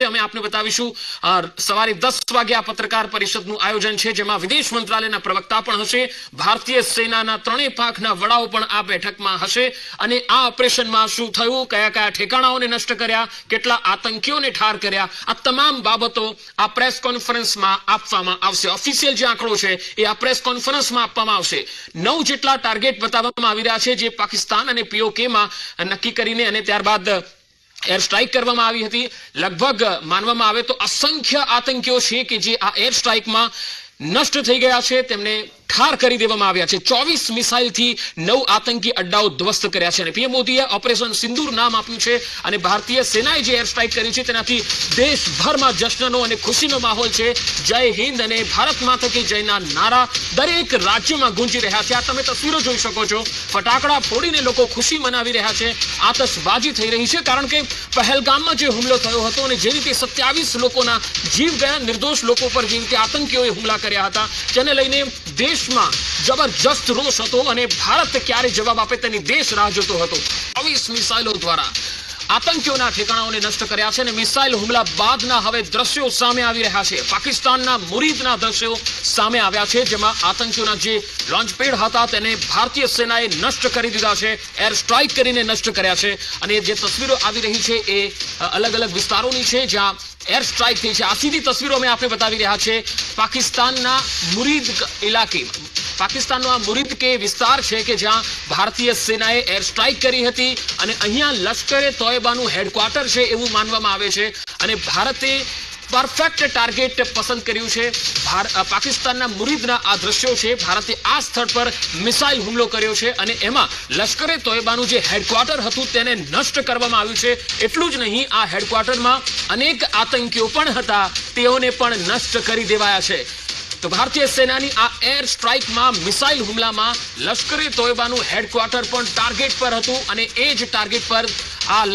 અમે આપને બતાવીશું સવારે 10 વાગે આ પત્રકાર પરિષદનું આયોજન છે, જેમાં વિદેશ મંત્રાલયના પ્રવક્તા પણ હશે, ભારતીય સેનાના ત્રણેય પાંખના વડાઓ પણ આ બેઠકમાં હશે અને આ ઓપરેશનમાં શું થયું, કયા કયા ઠેકાણાઓને નષ્ટ કર્યા, કેટલા આતંકીઓને ઠાર કર્યા, આ તમામ બાબતો આ પ્રેસ કોન્ફરન્સમાં આપવામાં આવશે. ઓફિશિયલ જે આંકડો છે એ આ પ્રેસ કોન્ફરન્સમાં આપવામાં આવશે. 9 જેટલા ટાર્ગેટ બતાવવામાં આવી રહ્યા છે, જે પાકિસ્તાન અને પીઓકેમાં નક્કી કરીને અને ત્યારબાદ એર સ્ટ્રાઇક કરવામાં આવી હતી. લગભગ માનવામાં આવે તો અસંખ્ય આતંકીઓ છે કે જે આ એર સ્ટ્રાઇકમાં નષ્ટ થઈ ગયા છે, તેમને ઠાર કરી દેવામાં આવ્યા છે. 24 મિસાઇલથી 9 આતંકી અડ્ડાઓ ધ્વસ્ત કર્યા છે અને પીએમ મોદીએ ઓપરેશન સિંદૂર નામ આપ્યું છે અને ભારતીય સેનાએ જે એર સ્ટ્રાઇક કરી છે તેનાથી દેશભરમાં જશ્નનો અને ખુશીનો માહોલ છે. જય હિન્દ અને ભારત માતા કી જયના નારા દરેક રાજ્યમાં ગુંજી રહ્યા છે. આ તમે તસવીરો જોઈ શકો છો. ફટાકડા ફોડીને લોકો ખુશી મનાવી રહ્યા છે, આતશબાજી થઈ રહી છે, કારણ કે પહેલગામમાં જે હુમલો થયો હતો અને જે રીતે 27 લોકોના જીવ ગયા, નિર્દોષ લોકો પર જે રીતે આતંકીઓએ હુમલા કર્યા હતા, તેને લઈને દેશમાં જબરજસ્ત રોષ હતો અને ભારત ક્યારે જવાબ આપે તેની દેશ રાહ જોતો હતો. 24 મિસાઇલો દ્વારા આતંકીઓના ઠેકાણાઓને નષ્ટ કર્યા છે અને મિસાઇલ હુમલા બાદના હવે દ્રશ્યો સામે આવી રહ્યા છે. પાકિસ્તાનના મુરીદના દ્રશ્યો સામે આવ્યા છે, જેમાં આતંકીઓના જે લોન્ચપેડ હતા તેને ભારતીય સેનાએ નષ્ટ કરી દીધા છે, એર સ્ટ્રાઇક કરીને નષ્ટ કર્યા છે અને જે તસવીરો આવી રહી છે એ અલગ અલગ વિસ્તારોની છે જ્યાં એર સ્ટ્રાઇક થઈ છે. આ સીધી તસવીરો અમે આપને બતાવી રહ્યા છે. પાકિસ્તાનના મુરીદ ઇલાકે, પાકિસ્તાનનો આ મુરીદ કે વિસ્તાર છે કે જ્યાં ભારતીય સેનાએ એર સ્ટ્રાઇક કરી હતી અને અહીંયા લશ્કરે તોયબાનું હેડક્વાર્ટર છે એવું માનવામાં આવે છે અને ભારતે પરફેક્ટ ટાર્ગેટ પસંદ કર્યું છે. પાકિસ્તાનના મુરીદના આ દ્રશ્યો છે. ભારતે આ સ્થળ પર મિસાઇલ હુમલો કર્યો છે અને એમાં લશ્કરે તોયબાનું જે હેડક્વાર્ટર હતું તેને નષ્ટ કરવામાં આવ્યું છે. એટલું જ નહીં, આ હેડક્વાર્ટરમાં અનેક આતંકીઓ પણ હતા, તેઓને પણ નષ્ટ કરી દેવાયા છે. તો ભારતીય સેનાની આ એર સ્ટ્રાઇકમાં, મિસાઇલ હુમલામાં લશ્કરે તોયબાનું હેડક્વાર્ટર પણ ટાર્ગેટ પર હતું અને એ જ ટાર્ગેટ પર આ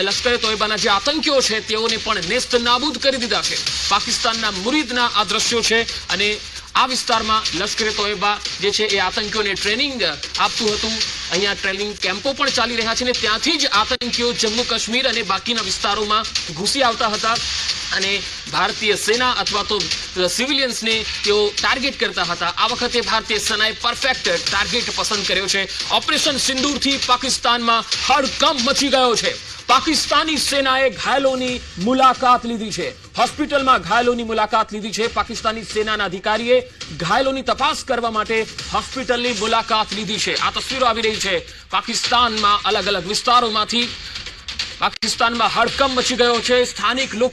લશ્કરે તોયબાના જે આતંકીઓ છે તેઓને પણ નેસ્ત નાબૂદ કરી દીધા છે. પાકિસ્તાનના મુરીદના આ દ્રશ્યો છે અને આ વિસ્તારમાં લશ્કરે તોયબા જે છે એ આતંકીઓને ટ્રેનિંગ આપતું હતું. અહીંયા ટ્રેનિંગ કેમ્પો પણ ચાલી રહ્યા છે અને ત્યાંથી જ આતંકીઓ જમ્મુ કાશ્મીર અને બાકીના વિસ્તારોમાં ઘૂસી આવતા હતા અને ભારતીય સેના અથવા તો સિવિલિયન્સને તેઓ ટાર્ગેટ કરતા હતા. આ વખતે ભારતીય સેનાએ પરફેક્ટ ટાર્ગેટ પસંદ કર્યો છે. ઓપરેશન સિંદૂરથી પાકિસ્તાનમાં હડકંપ મચી ગયો છે. પાકિસ્તાની સેનાએ ઘાયલોની મુલાકાત લીધી છે, હોસ્પિટલમાં ઘાયલોની મુલાકાત લીધી છે. પાકિસ્તાની સેનાના અધિકારીએ ઘાયલોની તપાસ કરવા માટે હોસ્પિટલની મુલાકાત લીધી છે. આ તસવીરો આવી રહી છે. પાકિસ્તાનમાં અલગ અલગ વિસ્તારોમાંથી પાકિસ્તાનમાં હડકંપ મચી ગયો છે. સ્થાનિક લોકો